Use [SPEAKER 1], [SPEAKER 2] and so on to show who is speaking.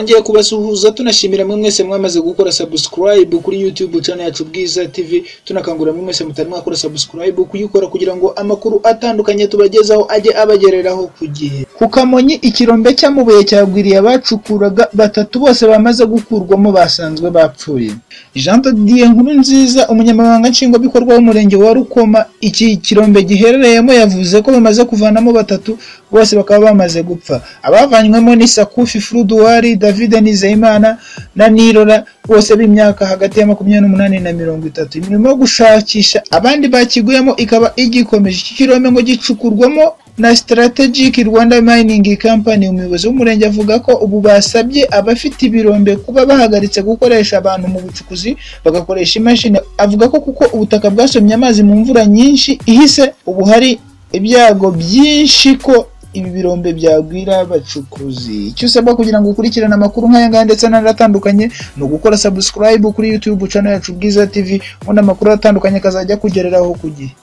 [SPEAKER 1] twongeye kubasuhuza tunashimira mwe mwese mwamaze gukora subscribe kuri YouTube channel yacu Bwiza TV, tunakangura mwe mwese mutari mwakora subscribe kuyikora kugira ngo amakuru atandukanye tubagezaho ajye abagereraho ku gihe. Ku Kamonyi ikirombe cy'amabuye cyagwiriye abacukuraga batatu bose bamaze gukurwamo basanzwe bapfuye. Jean de Dieu Nkurunziza umunyamabanga nshingwabikorwa w'umurenge wa Rukoma iki kirombe giherereyemo yavuze ko bamaze kuvanamo batatu bose bakaba bamaze gupfa. Abavanywemo ni Sakufi Fruduwari, David Nizeyimana na Nirora bose b'imyaka hagati ya 28 na 30. Imirimo yo gushakisha abandi bakiguyemo ikaba igikomeje. Iki kirombe ngo gicukurwamo na Strategic Rwanda Mining Company. Umuyobozi w'umurenge avuga ko ubu basabye abafite ibirombe kuba bahagaritse gukoresha abantu mu bucukuzi bagakoresha imashini. Avuga ko kuko ubutaka bwasomye amazi mu mvura nyinshi ihise, ubu hari ibyago byinshi ko ibi birombe byagwira abacukuzi. Icyo usabwa kugira ngo ukurikirane amakuru nk'aya ndetse n'aratandukanye no gukora subscribe kuri YouTube channel yacu Bwiza TV, ubona amakuru atandukanye kazajya kugereraho ku gihe.